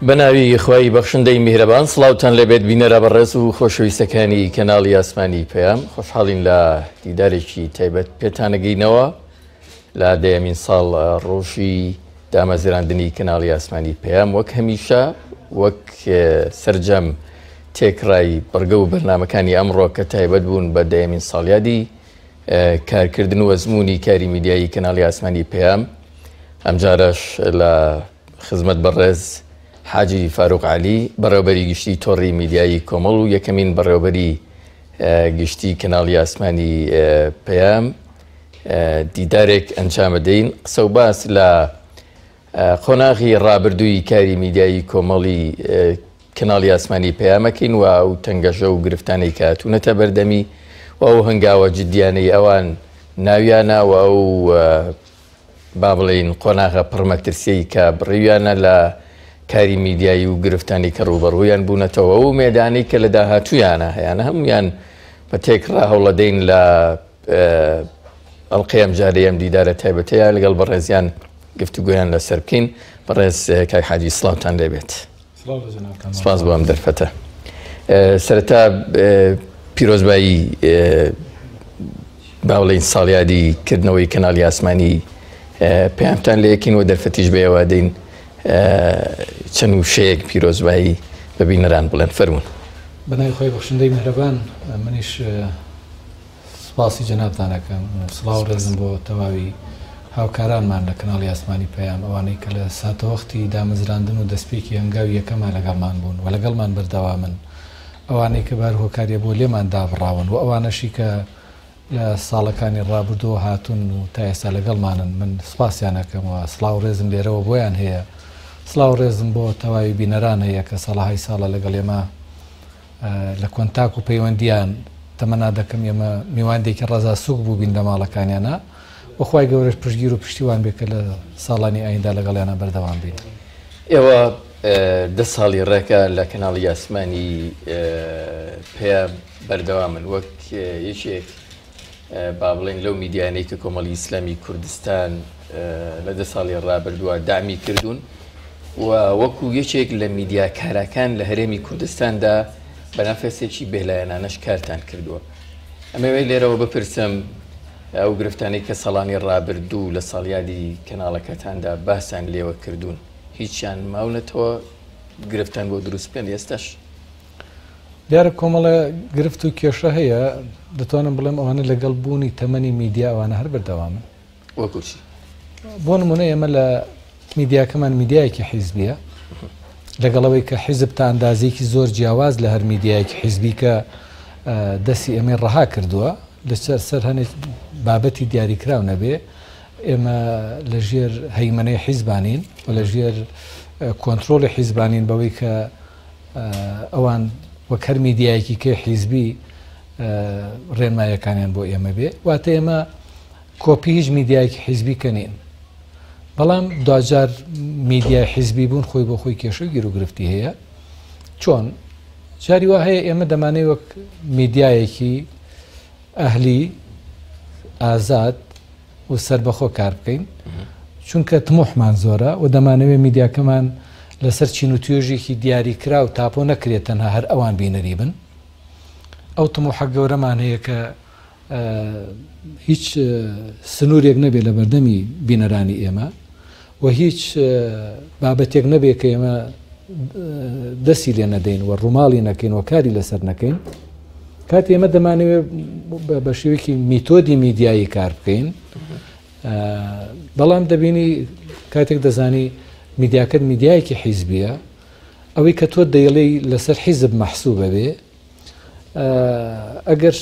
بەناوی خوای بەخشندەی میهرەبان سڵاوتان لەبێت بینەرە بەڕێز و خۆشەویستەکانی کەناڵی ئاسمانی پێام خۆشحاڵین لە دیدارێکی تایبەت پێتانەگەینەوە لە دەیەمین ساڵ ڕۆژی دامەزراندنی کەناڵی ئاسمانی پێام وەک هەمیشە وەک سەرجەم تێکڕای بەرگە و بەرنامەکانی ئەمڕۆ کە تایبەت بوون بە دەیەمین ساڵیادی کارکردن و ئەزموونی کاری میدیایی کەناڵی ئاسمانی پێام ئەمجارەش لە خزمەت بەڕێز حاجی فاروق علی بەڕێوەبەری گشتی تۆڕی میدیایی کۆمەڵ و یەکەمین بەڕێوەبەری گشتی کەناڵی ئاسمانی پێام دیدارێک ئەنجامەدەین قسە و باس لە قۆناغی ڕابردووی کاری میدیایی کۆمەڵی کەناڵی ئاسمانی پەیامەکەین و ئەو تەنگەژە و گرفتانەی کە هاتوونەتە بەردەمی و ئەو هەنگاوە جددیانەی ئەوان ناویانە و ئەو با بڵێین قۆناغە پڕمەترسیی کە بڕیویانە لە کاری میدیایی و گرفتانی کە ڕوبەڕوویان بوونەتەوە و مێدانەی کە لە داهاتوویانە هەیەە هەمویان بە تێکڕا هەوڵەدەین لە ئەڵقەیەم جارەیەم دیدارە تایبەتەیە لەگەڵ بەڕێزیان گفتوگویان لەسەر بکەین بەڕێز کاک حاجی سڵاوتان لێبێت. سپاس بۆ ئەم دەرفەتە. سەرەتا پیرۆزبایی با بڵێین ساڵیادی کردنەوەی کەناڵی ئاسمانی پێیامتان لە یەکین و دەرفەتیش بێەوە دەین چەند وشەیەک پیرۆزبایی بە بینەران بڵێن فەرموون. بەناوی خۆی بەخشندەی میهرەبان منیش سپاسی جەنابتانەکەم سڵاو ڕێزم بۆ تەواوی هاوکارانمان لە کەناڵی ئاسمانی پەیام ئەوانەی کە لە ساتەوەختی دامەزراندن و دەستپێکی هەنگاوی یەکەمان لەگەڵمان بوون و لەگەڵمان بەردەوامن ئەوانەی کە بار هۆکاریە بۆ لێمان دابڕاون و ئەوانەشی کە لە ساڵەکانی ڕابردووە هاتوون و تا ئێستا لەگەڵمانن من سپاسیانەکەمەوە سڵاو ڕێزم لێرەوە بۆیان هەیە سڵاو ڕێزم بۆ تەواوی بینەران هەیە کە ساڵەهای ساڵە لەگەڵ ئێمە لە کۆنتاک و پەیوەندیان تەمەنا دەکەم ئێمە میواندێکی ڕەزا سووک بوو بین لە ماڵەکانیانە وەخوای گەورەش پشتگیر و پشتیوان بێ کە لە ساڵانی ئایندا لەگەڵیانە بەردەوام بین. ئێوە دە ساڵی ڕێکە لە کەناڵی ئاسمانی پێیام بەردەوامن وەک یەکێک با بڵێن لەو میدیانەی کە کۆمەڵی ئیسلامی کوردستان لە دە ساڵی ڕابردووە دامی کردوون و وەکو یەکێک لە میدیاکارەکان لە هەرێمی کوردستاندا بەنافەسێکی بێلایەنانەش کارتان کردووە. ئەمەوەی لێرەوە بپرسم ئەو گرفتانەی کە ساڵانی ڕابردوو لە ساڵیادی کەناڵەکەتاندا باسان لێوە کردوون هیچیان ماونەتەوە گرفتان بۆ دروست بکەن ئێستاش؟ دیارە کۆمەڵە گرفت و کێشە هەیە دەتوانم بڵێم ئەوانە لەگەڵ بوونی تەمەنی میدیا ئەوانە هەر بەردەوامن. وەکوچی بۆ نمونە ئێمە لە میدیاکەمان میدیایەکی حیزبیە لەگەڵەوەی کە حیزب تا ئەندازێکی زۆر جیاواز لە هەر میدیایەکی حیزبی کە دەستی ئەمەی ڕەها کردووە لەسەر هەنێک بابەتی دیاریکراو نەبێ ئێمە لە ژێر هەیمەنەی حیزبانین و لە ژێر کۆنتترۆلی حیزبانین بەوەی کە ئەوان وەک هەر میدیایەکی کە حیزبی ڕێنمایەکانیان بۆ ئێمە بێ واتە ئێمە کۆپی هیچ میدیایەکی حیزبی کەنین بەڵام دوجار میدیای حیزبی بوون خۆی بۆ خۆی کێشە گیر و گرفتی هەیە چۆن جاری وا هەیە ئێمە دەمانەی وەک میدیایەکی ئەهلی ئازاد و سربەخۆ کار بکەین چونکە تمۆحمان زۆرە و دەمانەوێت میدیاکەمان لەسەر چین و توێژێکی دیاریکرا و تاپۆ نەکرێت تەنها هەر ئەوان بینەری بن ئەو تمۆحە گەورەمان هەیە کە هیچ سنوورێک نەبێت لە بەردەمی بینەرانی ئێمە و هیچ بابەتێک نەبێت کە ئێمە دەستی لێ نەدەین و ڕووماڵی نەکەین و کاری لەسەر نەکەین کاتی ئێمە دەمانەوێت بە شێوەیەکی میتۆدی میدیایی کار بکەین بەڵام دەبینی کاتێک دەزانی میدیاکەت میدیایەکی حیزبیە ئەوەی کە تۆ دەیڵێی لەسەر حیزب مەحسوبە بێ ئەگەر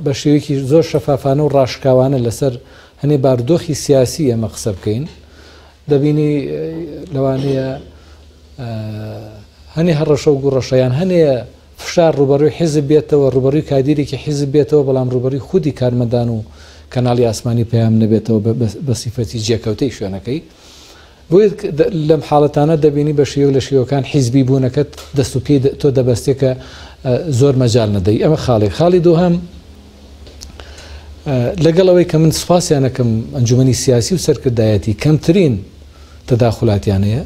بە شێوەیەکی زۆر شەفافانە و ڕاشکاوانە لەسەر هەنێ بارودۆخی سیاسی ئێمە قسە بکەین دەبینی لەوانەیە هەنێ هەڕەشە و گوڕەشەیان هەنێ فشار ڕوبەڕووی حیزب بێتەوە ڕوبەڕووی کادیرێکی حیزب بێتەوە بەڵام ڕوبەڕووی خودی کارمەدان و کەناڵی ئاسمانی پەیام نەبێتەوە بە سیفەتی جێکەوتەی شوێنەکەی بۆیە لەم حاڵەتانە دەبینی بە شێوە لە شێوەکان حیزبی بوونەکەت دەست و پێی تۆ دەبەستێکە زۆر مەجال نەدەی ئەمە خاڵی دووهەم لەگەڵەوەی کە من سوپاسیانەکەم ئەنجومەنی سیاسی و سەرکردایەتی کەمترین تەداخولاتیان هەیە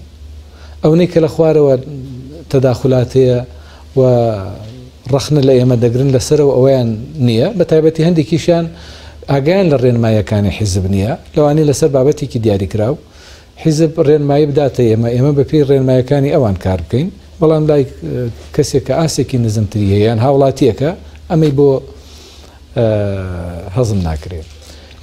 ئەوەی کە لە خوارەوە تەداخلات هەیە و ڕخنە لە ئێمە دەگرن لەسەرەوە ئەویان نییە بە تایبەتی هەندێکیشیان ئاگیان لە ڕێنمایەکانی حیزب نییە لەوانی لەسەر بابەتێکی دیاریکراو حیزب ڕێنمایی بداتە ئێمە بەپێی ڕێنمایەکانی ئەوان کار بکەین بەڵام لای کەسێک کە ئاسێکی نزمتری هەیەیان هاوڵاتیەکە ئەمەی بۆ هەزم ناکرێت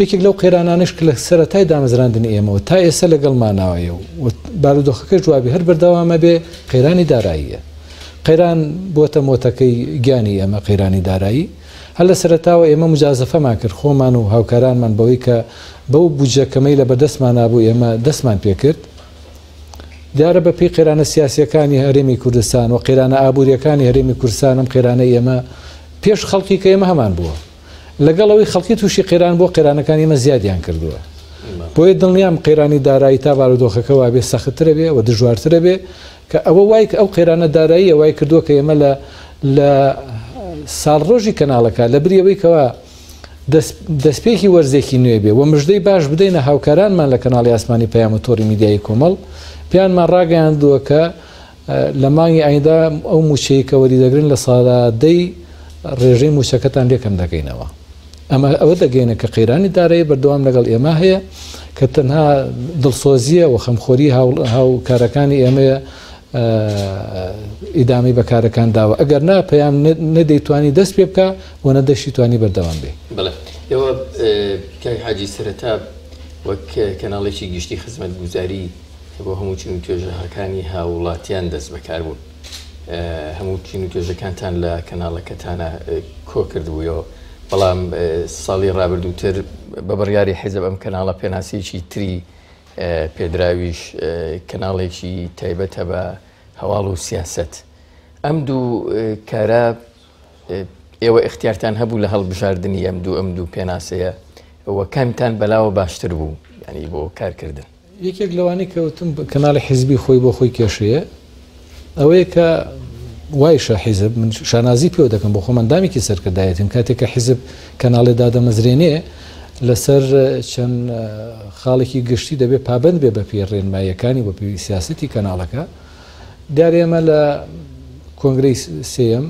یەکێک لەو قێرانانش کە لە سەرەتای دامەزراندنی ئێمەوە تا ئێستا لەگەڵماناوەیە و بارودۆخەکە جوابی هەر بەردەوامە بێ قەیرانی داراییە قەیران بۆتە مۆتەکەی گیانی ئێمە قەیرانی دارایی هەر لە سەرەتاوە ئێمە مجازەفەمان کرد خۆمان و هاوکارانمان بەوەی کە بەو بودجەکەمەی لە بەدەستمان نابوو ئێمە دەستمان پێکرد دیارە بە پێی قێرانە سیاسیەکانی هەرێمی کوردستان و قێرانە ئابوووریەکانی هەرێمی کوردستان ئەم قێرانە ئێمە پێش خەڵکی کە ئێمە هەمان بووە لەگەڵەوەی خەڵکی تووشی قێران بۆ قێرانەکانی ئێمە زیادیان کردووە بۆیە دڵنیام قێرانی دارایی تا بارودۆخەکە وا بێ سەختترە بێ و دژوارترە بێ کە ئەوە وای کە ئەو قێرانە دارایی وای کردووە کە ئێمە لە ساڵڕۆژی کەناڵەکە لە بریەوەی کەوا دەستپێکی وەرزێکی نوێ بێ و مژدەی باش بدەینە هاوکارانمان لە کەناڵی ئاسمانی پەیام و تۆڕی میدیایی کۆمەڵ پیانمان ڕاگەیاندووە کە لە مانگی ئایندا ئەو موچەی کە وەریدەگرن لە ساڵادەی ڕێژەی موچەکەتان لێکم دەکەینەوە ئەمە ئەوە دەگەینە کە قەیرانی دارایی بەردەوام لەگەڵ ئێمە هەیە کە تەنها دڵسۆزیە و خەمخۆری هاوکارەکانی ئێمەیە ئیدامی بەکارەکان داوە ئەگەر نا پەیام نەدەیتوانی دەست پێ بکە و نەدەشی توانی بەردەوام بێ بڵێ ئێوە کای حاجی سەرەتا وەک کەناڵێکی گشتی خزمەت گوزاری بۆ هەموو چین و توێژەکانی هاوڵاتیان دەست بەکار بوون هەموو چین و توێژەکانتان لە کەناڵەکەتانە کۆ کردبوویەوە بەڵام ساڵی ڕابردووتر بە بڕیاری حیزب ئەم کەناڵە پێناسیی تری پێدراویش کەناڵێکی تایبەتە بە هەواڵ و سیاست ئەم دوو کارە ئێوە اختیارتان هەبوو لە هەڵبژاردننی ئەم دوو پێناسەیە ئەوە کامتان بەلاوە باشتر بوو ینی بۆ کارکردن یەکێک لەوانی کەوتم کەناڵی حیزبی خۆی بۆ خۆی کێشەیە ئەوەیە کە وایشە حیزب من شانازی پێوە دەکەم بۆ خۆمەندامێکی سەرکردایەتیم کاتێک کە حیزب کەناڵێ دادەمەزرێنێ لەسەر چەند خاڵێکی گشتی دەبێت پابند بێ بە پێی ڕێنماییەکانی بە پێی سیاسەتی کەناڵەکە دیارە ئێمە لە کۆنگرەی سێم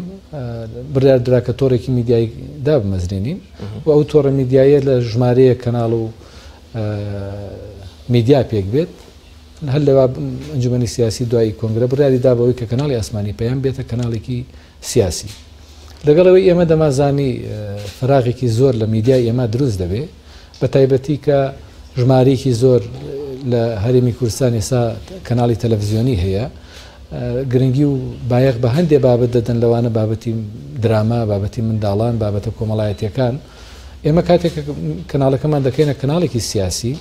بڕیار دراکە تۆڕێکی میدیایی دابمەزرێنین و ئەو تۆڕە میدیایە لە ژمارەیە کەناڵ و میدیا پێک بێت هەر لەوا ئەنجومەنی سیاسی دوایی کۆنگرە بڕیاری دابەوەی کە کەناڵی ئاسمانی پەیام بێتە کەناڵێکی سیاسی لەگەڵەوەی ئێمە دەمازانی فراغێکی زۆر لە میدیای ئێمە دروست دەبێت بە تایبەتی کە ژمارەیەکی زۆر لە هەرێمی کوردستان ئێستا کەناڵی تەلەڤیزیۆنی هەیە گرنگی و بایەق بە هەندێ بابەت دەدەن لەوانە بابەتی دراما بابەتی منداڵان بابەتە کۆمەڵایەتیەکان ئێمە کاتێک کەناڵەکەمان دەکەینە کەناڵێکی سیاسی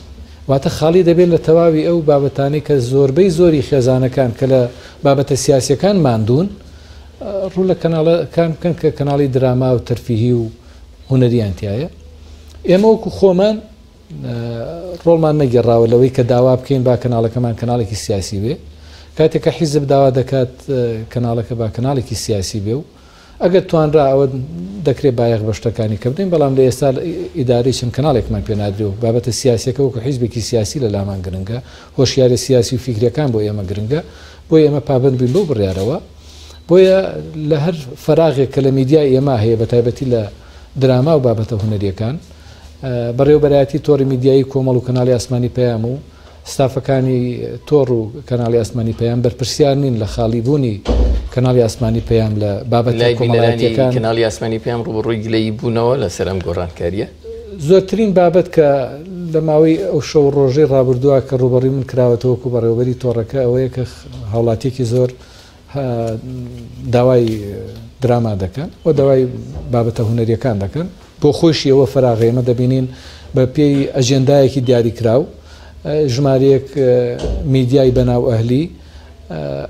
واتە خاڵی دەبێت لە تەواوی ئەو بابەتانەی کە زۆربەی زۆری خێزانەکان کە لە بابەتە سیاسیەکان ماندوون ڕوو لە کەناڵەکان بکەن کە کەناڵی دراما و تەرفیهی و هونەریانتیایە ئێمە وەکو خۆمان ڕۆڵمان نەگەڕاوە لەوەی کە داوا بکەین با کەناڵەکەمان کەناڵێکی سیاسی بێ کاتێک کە حیزب داوا دەکات کەناڵەکە با کەناڵێکی سیاسی بێ و ئەگەر توانرا ئەوە دەکرێت بایەق بە شتەکانی کە بدەین بەڵام لە ئێستا ئیداری چەند کەناڵێکمان پێنادرێ و بابەتە سیاسیەکە وەکو حیزبێکی سیاسی لە لامان گرنگە هۆشیارە سیاسی و فیکرەکان بۆ ئێمە گرنگە بۆ ئێمە پابند بین بۆ بڕیارەوە بۆیە لە هەر فراغێک کە لە میدیای ئێمە هەیە بە تایبەتی لە دراما و بابەتە هونەریەکان بەڕێوەبەرایەتی تۆڕی میدیایی کۆمەڵ و کەناڵی ئاسمانی پەیام و ستافەکانی تۆڕ و کەناڵی ئاسمانی پەیام بەرپرسیار نین لە خاڵیبوونی کەناڵی ئاسمانی پەیام لە بابەتی کۆمەڵایەتیەکان کەناڵی ئاسمانی پەیام ڕوبڕووی گلەیی بوونەوە لەسەر ئەم گۆڕانکاریە زۆرترین بابەت کە لە ماوەی ئەو شەو ڕۆژەی ڕابردووە کە ڕوبەڕووی من کراوەتەوە و بەڕێوەبەری تۆڕەکە ئەوەیە کە هاوڵاتیەکی زۆر داوای دراما دەکەن و داوای بابەتە هونەریەکان دەکەن بۆ خۆشی ئەوە فراغ ئێمە دەبینین بە پێی ئەجێندایەکی دیاریکراو ژمارەیەک میدیای بەناو ئەهلی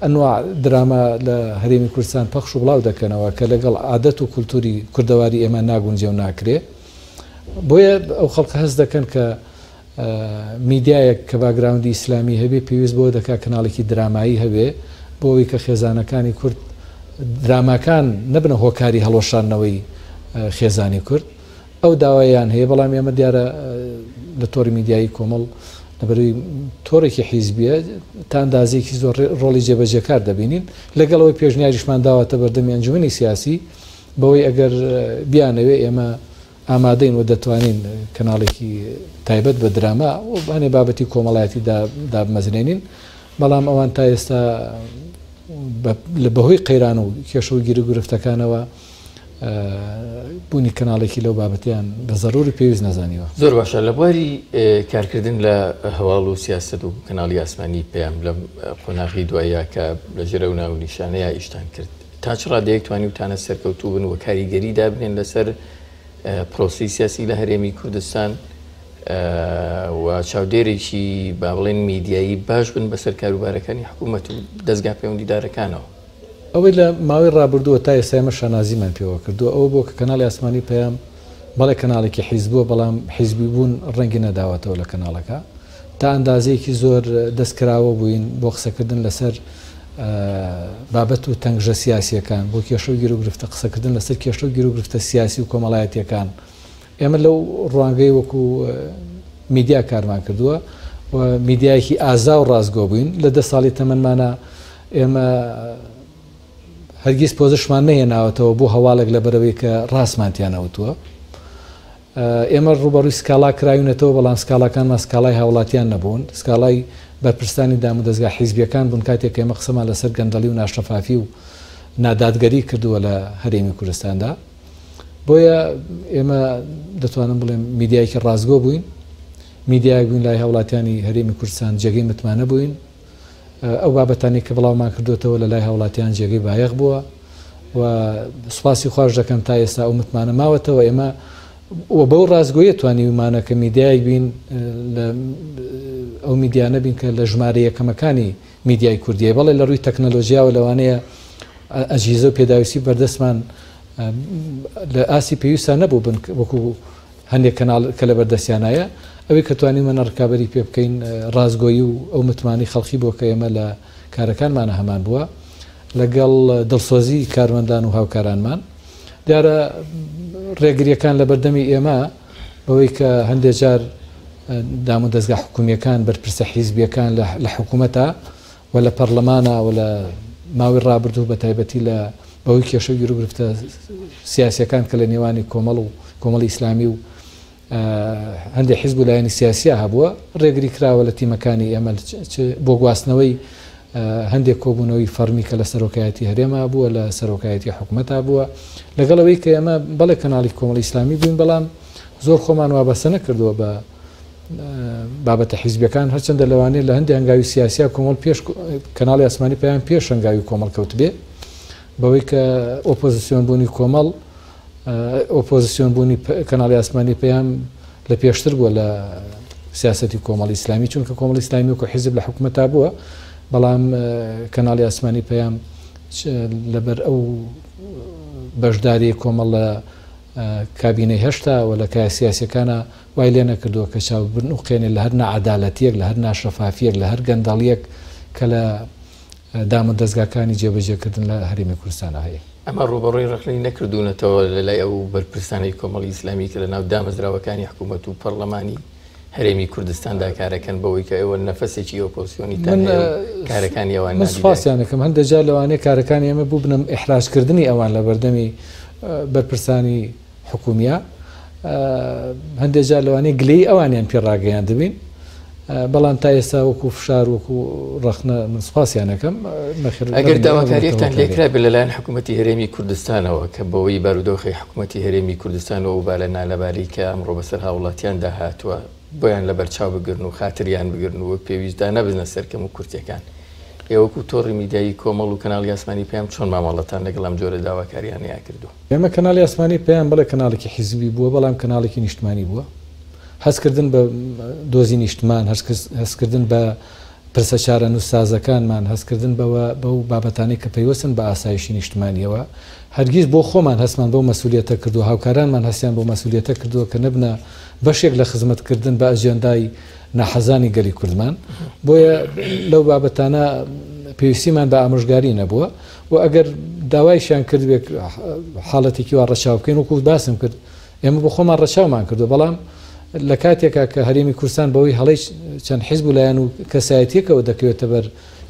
ئەنواع دراما لە هەرێمی کوردستان پەخش و بڵاو دەکەنەوە کە لەگەڵ عادەت و کولتوری کوردەواری ئێمە ناگونجێ و ناکرێ بۆیە ئەو خەڵکە هەست دەکەن کە میدیایەک کە باگراوندی ئیسلامی هەبێ پێویست بۆ دەکا کەناڵێکی درامایی هەبێ بۆەوەی کە خێزانەکانی کورد دراماکان نەبنە هۆکاری هەڵۆشانەوەی خێزانی کورد ئەو داوایان هەیە بەڵام ئێمە دیارە لە تۆری میدیایی کۆمەڵ لەبەروی تۆڕێکی حیزبیە تا ئەندازەیەکی زۆر ڕۆڵی جێبەجێکار دەبینین لەگەڵەوەی پێشنیاریشمان داواتە بەردەمی ئەنجومەنی سیاسی بەوەی ئەگەر بیانەوێ ئێمە ئامادەین و دەتوانین کەناڵێکی تایبەت بە دراما وانێ بابەتی کۆمەڵایەتی دابمەزرێنین بەڵام ئەوان تا ئێستا لە بەهۆی قەیران و کێشە و گیر و گرفتەکانەوە بوونی کەناڵێکی لەو بابەتیان بە زەڕوری پێویست نەزانیوە. زۆر باشە لە بواری کارکردن لە هەواڵ و سیاست و کەناڵی ئاسمانی پێیان لە قۆناغی دوایە کە لە ژێرە و ناو نیشانەیە ئیشتان کرد تا چ ڕادەیەک توانی وتانە سەرکەوتوو بن و کاریگەری دابنێن لەسەر پرۆسی سیاسی لە هەرێمی کوردستان و چاودێرێکی با بڵێن میدیایی باش بن بەسەر کاروبارەکانی حکوومەت و دەستگا پەیوەندیدارەکانەوە. ئەوەی لە ماوەی ڕابردووە تا ئێستا ئێمە شانازیمان پێوە کردووە ئەوە بۆ کە کەناڵی ئاسمانی پێیام بەڵێ کەناڵێکی حیزبووە بەڵام حیزبی بوون ڕەنگی نەداوەتەوە لە کەناڵەکە تا ئەندازەیەکی زۆر دەستکراوە بووین بۆ قسەکردن لەسەر بابەت و تەنگژە سیاسیەکان بۆ کێشە و گیر و گرفتە قسەکردن لەسەر کێشە و گیر و گرفتە سیاسی و کۆمەڵایەتیەکان ئێمە لەو ڕوانگەی وەکو میدیا کارمان کردووە و میدیایەکی ئازا و ڕازگۆ بووین لە 10 ساڵی تەمەنمانە ئێمە هەرگیز پۆزشمان نەهێناوەتەوە بۆ هەواڵێک لە بەرەوەی کە ڕاستمانتیانەوتووە ئێمە ڕوبەڕووی سکالا کراوینەتەوە بەڵام سکالاکانمان سکالای هاوڵاتیان نەبوون سکالای بەرپرسانی دام و دەستگا حیزبیەکان بوون کاتێک ئێمە قسەمان لەسەر گەندەڵی و ناشەفافی و نادادگەری کردووە لە هەرێمی کوردستاندا بۆیە ئێمە دەتوانم بڵێم میدیایکی ڕازگۆ بووین میدیای بووین لای هاوڵاتیانی هەرێمی کوردستان جێگەی متمانە بووین ئەو بابەتانی کە بڵاومان کردوێتەوە لە لای هاوڵاتیان جێگەی بایەق بووە و سوپاسی خۆش دەکەم تا ئێستا ئەو متمانە ماوەتەوە ئێمە و بەو ڕازگۆیە توانیومانە کە میدیای بین ئەو میدیانە بین کە لە ژمارە یەکەمەکانی میدیای کوردیە بەڵێ لە ڕووی تەکنەلۆژیاوە لەوانەیە ئەجیزە و پێداویستی بەردەستمان لە ئاسی پێویستە نەبوو بن وەکو هەندێک کەناڵ کە لە بەردەستیانایە ئەوەی کە توانیمە ڕکابەری پێ بکەین ڕازگۆیی و ئەو متمانی خەڵکی بۆ کە ئێمە لە کارەکانمانە هەمان بووە لەگەڵ دڵسۆزی کارمەندان و هاوکارانمان دیارە ڕێگریەکان لە بەردەمی ئێمە بەوەی کە هەندێک جار دام و دەستگا حکومیەکان بەرپرسە حیزبیەکان لە حکوومەتە و لە پەرلەمانە و لە ماوەی ڕابردوو بە تایبەتی لە بەوەی کێشە گیر و گرفتە سیاسیەکان کە لە نێوانی کۆمەڵی ئیسلامی و هەندێک حیزب و لایەنی سیاسیە هەبووە ڕێگری کراوە لە تیمەکانی ئێمە بۆ گواستنەوەی هەندێک کۆبوونەوەی فەرمی کە لە سەرۆکایەتی هەرێما بووە لە سەرۆکایەتی حکوومەتە بووە لەگەڵەوەی کە ئێمە بەڵێ کەناڵی کۆمەڵی ئیسلامی بووین بەڵام زۆر خۆمان وابەستە نەکردووە بە بابەتە حیزبیەکان هەرچەندە لەوانەیە لە هەندێک هەنگاوی سیاسیا کۆمەڵ پێش کەناڵی ئاسمانی پێیان پێش هەنگاوی کۆمەڵ کەوت بێ بەوەی کە ئۆپۆزیسیۆن بوونی کۆمەڵ ئۆپۆزیسیۆن بوونی کەناڵی ئاسمانی پێیان لە پێشتر بووە لە سیاسەتی کۆمەڵی ئیسلامی چونکە کۆمەڵی ئیسلامی وەکو حیزب لە حکوومەتا بووە بەڵام کەناڵی ئاسمانی پێیان لەبەر ئەو بەشداری کۆمەڵ لە کابینەی هەشتا و لە کای سیاسیەکانە وای لێ نەکردووە کە چاوبرن و قێنێ لە هەر نەعەدالەتیەک لە هەر ناشەفافیەک لە هەر گەندەڵیەک کە لە دام و دەستگاکانی جێبەجێکردن لە هەرێمی کوردستانە هەیە ئەمە ڕوبەڕووی ڕخنەی نەکردوونەتەوە لەلای ئەو بەرپرسانەی کۆمەڵی ئیسلامی کە لە ناو دامەزراوەکانی حکوومەت و پەرلەمانی هەرێمی کوردستاندا کارەکەن بەوەی کە ئێوە نەفەسێکی ئۆپۆزیسیۆنی کارەکانی ئەوان من سوپاسیانەکەم هەندێک جار لەوانەیە کارەکانی ئێمە بوو بنم ئیحراجکردنی ئەوان لە بەردەمی بەرپرسانی حکوومیە هەندێک جار لەوانەیە گلەی ئەوانیان پێڕاگەیان دەبین بەڵام تا ئێستا وەکو فشار وەکو ڕخنە من سوپاسیانەکەم ئەگەر داواکاریەکتان لێکرا بێ لەلایەن حکوومەتی هەرێمی کوردستانەوە کە بەوەی بارودۆخی حکوومەتی هەرێمی کوردستانەوە و با لە نالەباری کە ئەمڕۆ بەسەر هاوڵاتیان داهاتووە بۆیان لە بەرچاو بگرن و خاتریان بگرن و پێویستدا نەبزنە سەرکەم و کورتەکان ئێوەکو تۆڕی میدیایی کۆمەڵ و کەناڵی ئاسمانی پێیان چۆن مامەڵەتان لەگەڵ ئەم جۆرە داواکاریانەیە کردو ئێمە کەناڵی ئاسمانی پێیان بڵێ کەناڵێکی حیزبی بووە بەڵام کەناڵێکی نیشتمانی بووە هەستکردن بە دۆزی نیشتمان هەستکردن بە پرسە چارە نووسازەکانمان هەستکردن بەو بابەتانی کە پەیوەستن بە ئاسایشی نیشتمانیەوە هەرگیز بۆ خۆمان هەستمان بەو مەسئولیەتە کردو هاوکارانمان هەستیان بۆ مەسئولیەتە کردووە کە نەبنە بەشێک لە خزمەتکردن بە ئەجێندای ناحەزانی گەلی کوردمان بۆیە لەو بابەتانە پێویستیمان بە ئامۆژگاری نەبووە و ئەگەر داوایشیان کردوێت حاڵەتێکی وا ڕەچاو بکەین وەکو باسم کرد ئێمە بۆ خۆمان ڕەچاومان کردو بەڵام لە کاتێکا کە هەرێمی کوردستان بەوەی هەڵی چەند حیزب و لایەن و کەسایەتیەکەوە دەکەوێتە بەر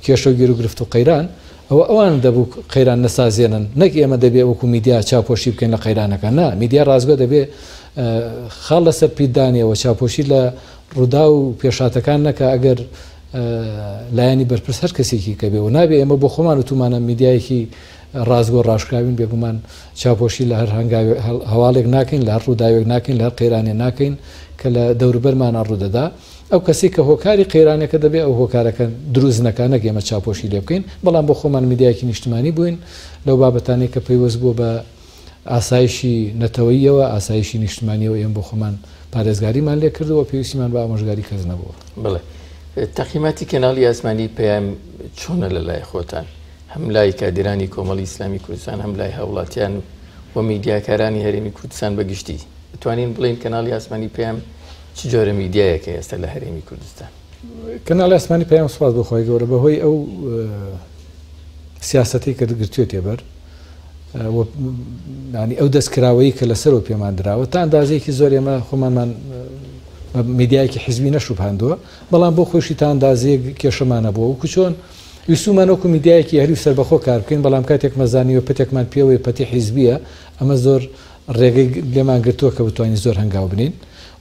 کێشە و گیر و گرفت و قەیران ئەوان دەبوو قەیران نەسازێنن نەک ئێمە دەبێ وەکو میدیا چاپۆشی بکەین لە قەیرانەکان نا میدیا ڕازگۆ دەبێ خاڵ لەسەر پیدانیەوە چاپۆشی لە ڕوودا و پێشاتەکان نەکە ئەگەر لایەنی بەرپرس هەر کەسێکی کە بێ و نابێ ئێمە بۆ خۆمان وتومانە میدیایەکی ڕازگۆ ڕاشکراوین بێگومان چاپۆشی لە هەر هەواڵێک ناکەین لە هەر ڕووداوێک ناکەین لە هەر قەیرانێ ناکەین کە لە دەوروبەرمانە ڕوودەدا ئەو کەسی کە هۆکاری قەیرانەکە دەبێت ئەو هۆکارەکە دروستنەکە نەگەمە چاپۆشی لێ بکەین بەڵام بۆ خۆمان میدیایەکی نیشتمانی بووین لەو بابەتانەی کە پەیوەست بووە بە ئاسایشی نەتەوەییەوە ئاسایشی نیشتمانیەوە ئێمە بۆ خۆمان پارێزگاریمان لێ کردەوە پێویستیمان بە ئامۆژگاری کەس نەبووە. بڵێ تەقییماتی کەناڵی ئاسمانی پێیان چۆنە لە لای خۆتان هەم لای کادرانی کۆمەڵی ئیسلامی کوردستان هەم لای هاوڵاتیان و میدیاکارانی هەرێمی کوردستان بەگشتی بتوانین بڵین کەناڵی ئاسمانی پێیان چ جۆرە میدیایەکە ئێستا لە هەرێمی کوردستان؟ کەناڵی ئاسمانی پێیان سوپاس بۆخوای گەورە بەهۆی ئەو سیاسەتی کە گرتووە تێبەر ینی ئەو دەستکراوەیە کە لەسەرەوە پێمان دراوە تا ئەندازەیەکی زۆر ئێمە خۆمانمان میدیایەکی حیزبی نەشوبهاندووە بەڵام بۆ خۆشی تا ئەندازەیە کێشەمانە بووە وەکو چۆن ویسومان وەکو میدیایەکی هەری سەربەخۆ کار بکەین بەڵام کاتێک مەزانیوە پەتێکمان پێوەی پەتی حیزبیە ئەمە زۆر ڕێگەی لێمان گرتووە کە بتوانین زۆر هەنگاو بنین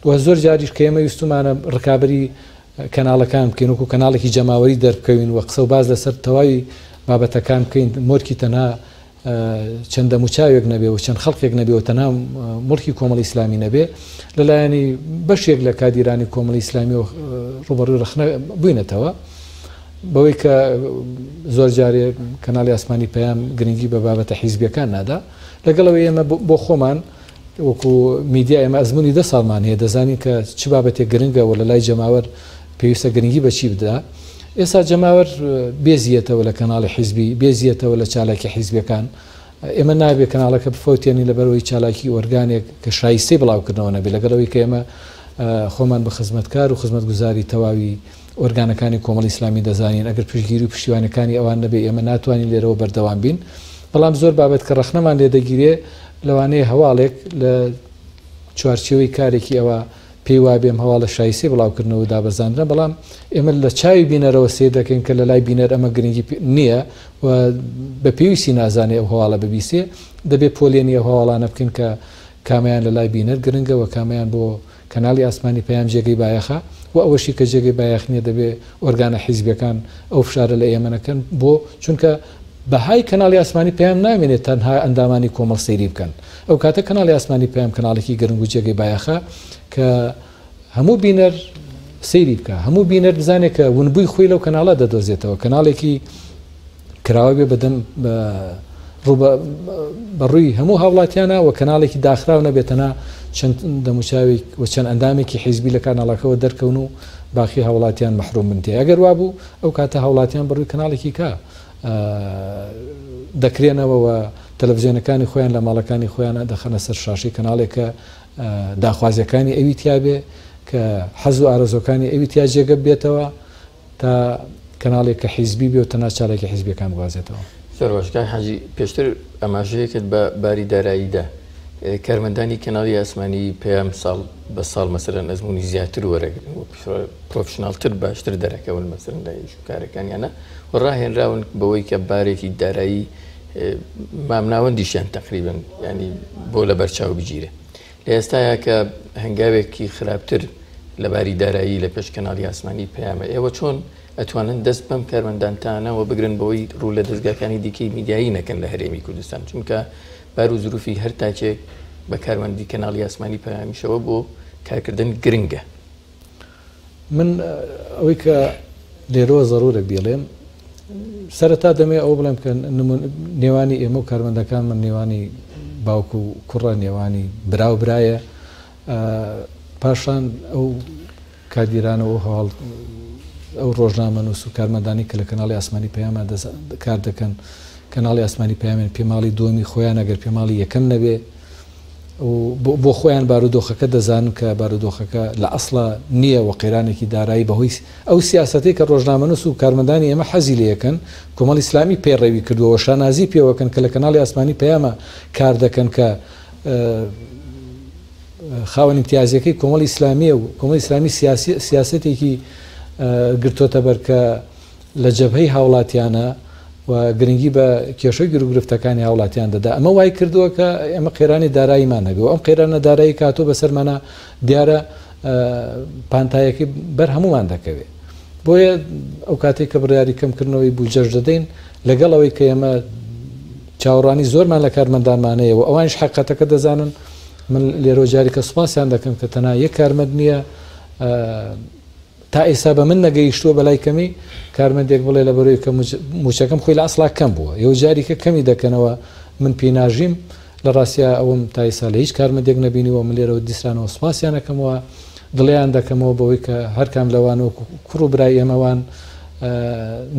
و زۆر جاریش کە ئێمە ویستومانە ڕکابەری کەناڵەکان بکەین وەکو کەناڵێکی جەماوەری دەربکەوین و قسە و باز لەسەر تەواوی بابەتەکان بکەین مۆرکی تەنها چەندە موچاوێک نەبێ و چەند خەڵکێک نەبێ و تەنها مڵکی کۆمەڵی ئیسلامی نەبێ لەلایەنی بەشێک لە کادیرانی کۆمەڵی ئیسلامی و ڕوبەڕووی ڕخنە بووینەتەوە بەوەی کە زۆر جارێ کەناڵی ئاسمانی پەیام گرنگی بە بابەتە حیزبیەکان نادا لەگەڵەوەی ئێمە بۆ خۆمان وەکو میدیا ئێمە ئەزمموی 10 ساڵمان هەیە دەزانین کە چ بابەتێک گرنگەوە لە لای جەماوەر پێویستە گرنگی بە چی بدا ئێستا جەماوەر بێزیەتەوە لە کەناڵی حیزبی بێزیەتەوە لە چالاکی حیزبیەکان ئێمە نابێت کەناڵەکە بفۆتێنی لەبەرەوەی چالاکی ئۆرگانێک کە شایستەی بڵاوکردنەوە نەبێت لەگەڵەوەی کە ئێمە خۆمان بە خزمەتکار و خزمەتگوزاری تەواوی ئۆرگانەکانی کۆمەڵی ئیسلامی دەزانین ئەگەر پشتگیری و پشتیوانەکانی ئەوان نەبێ ئێمە ناتوانین لێرەوە بەردەوام بین بەڵام زۆر بابەت کە ڕەخنەمان لێ دەگیرێ لەوانەیە هەواڵێک لە چوارچێوەی کارێکی ئەوە پێی وابێم هەواڵە شایستی بڵاوکردنەوە دابەزاندرە بەڵام ئێمە لە چاوی بینەرەوە سێ دەکەین کە لە لای بینەر ئەمە گرنگی نییە و بە پێویستی نازانێ ئەو هەواڵە ببیسێ دەبێت پۆلێنی ئەو هەواڵانە بکەین کە کامیان لە لای بینەر گرنگەوە کامیان بۆ کەناڵی ئاسمانی پەیام جێگەی بایەخە و ئەوەشی کە جێگەی بایەخ نییە دەبێت ئۆرگانە حیزبیەکان ئەو فشارە لە ئێمەەکەن بۆ چونکە بەهای کەناڵی ئاسمانی پەیام نامێنێت تەنها ئەندامانی کۆمەڵ سەیری بکەن ئەو کاتە کەناڵی ئاسمانی پەیام کەناڵێکی گرنگ و جێگەی بایەخە کە هەموو بینەر سەیری بکە هەموو بینەر بزانێت کە ونبووی خۆی لەو کەناڵە دەدۆزێتەوە کەناڵێکی کراوە بێ بەدەم بەڕووی هەموو هاوڵاتیانە و کەناڵێکی داخراو نەبێتەنا چەند دەموچاوی و چەند ئەندامێکی حیزبی لە کاناڵەکەەوە دەرکەون و باقی هاوڵاتیان مەحروم من تێ ئەگەر وابوو ئەو کاتە هاوڵاتیان بەڕووی کەناڵێکی کا دەکرێنەوە تەلەڤیزیۆنەکانی خۆیان لە ماڵەکانی خۆیانە دەخەنە سەر شاشی کەناڵێکە داخوازیەکانی ئەوی تیاابێ کە حەز و ئارەزۆکانی ئەوی تیا جێگە بێتەوە تا کەناڵێک کە حیزبی بێ و تەنها چارێکی حیزبیەکان بوازێتەوە. زۆر باشکای حەجی پێشتر ئەماژەیەکت بە باری داراییدا کارمەندانی کەناڵی ئاسمانی پەیام ساڵ بە ساڵ مەسەرەن ئەزمموی زیاتر وەرەگرن و پرۆفشناڵتر باشتر دەرەکەون مەسەرن لە کارەکانیانە و ڕاهێنراون بەوەی کە بارێکی دارایی مامناوەندیشیان تقریبن ینی بۆ لە بەرچاو بگیرێ لە ئێستایا کە هەنگاوێکی خراپتر لەباری دارایی لە پێش کەناڵی ئاسمانی پەیامە ئێوە چۆن ئەتوانن دەست بەم کارمەندانتانەوە بگرن بەوەی ڕوو لە دەستگاکانی دیکەی میدیایی نەکەن لە هەرێمی کوردستان چونکە بار و زروفی هەر تاکێک بە کارمەندی کەناڵی ئاسمانی پەیامیشەوە بۆ کارکردن گرنگە. من ئەوەی کە لێرەوە زەڕورە بێڵێم سەرەتا دەمێ ئەو بڵێم کە نێوانی ئێمە و کارمەندەکان من نێوانی باوکو و کوڕە نێوانی براو برایە پاشان ئەو کادیرانەوە هەواڵ ئەو ڕۆژنامە نووس و کارمەندانی کە لە کەناڵی ئاسمانی پەیامە کار دەکەن کەناڵی ئاسمانی پەیامێن پێماڵی دووەمی خۆیان ئەگەر پێماڵی یەکەم نەبێ بۆ خۆیان بارودۆخەکە دەزانن کە بارودۆخەکە لە ئەسڵە نییە و قەیرانێکی دارایی بەهۆی ئەو سیاسەتی کە ڕۆژنامە نووس و کارمەندانی ئێمە حەزی لەکەن کۆمەڵی ئیسلامی پێڕێوی کردووە شانازی پێوەکەن کە لە کەناڵی ئاسمانی پەیامە کار دەکەن کە خاوەن امتیازەکەی کۆمەڵی ئیسلامیە و کۆمەڵی ئیسلامی سیاسەتێکی گرتوۆتە بەر کە لە جەبهەی هاوڵاتیانە و گرنگی بە کێشەی گرفتەکانی هاوڵاتیان دەدا ئەمە وای کردووە کە ئێمە قێرانی داراییمان هەبێ و ئەم قێرانە دارایی کاتۆ بەسەرمانە دیارە پانتایەکەی بەر هەمومان دەکەوێت بۆیە ئەو کاتێک کە بڕیاری کەمکردنەوەی بوجەش دەدەین لەگەڵ ئەوەی کە ئێمە چاوەڕوانی زۆرمان لە کارمەندانمانەیە و ئەوانش حقیقەتەکە دەزانن من لێرە جارێکە سوپاسیان دەکەم کە تەنها یەک کارمەند نییە تا ئێستا بە من نەگەیشتووە بەلای کەمی کارمەندێک بڵێ لە بەرەوەی کە موچەکەم خۆی لە ئەسڵا کەم بووە یو جاریکە کەمی دەکەنەوە من پێناژیم لە ڕاستیا ئەوم تا ئێستا لە هیچ کارمەندێک نەبینیوە من لێرەوە دیسرانەوە سوپاسیان دەکەمەوە دڵیان دەکەمەوە بەوەی کە هەرکام لەوانەوە کوڕ و برای ئێمەوان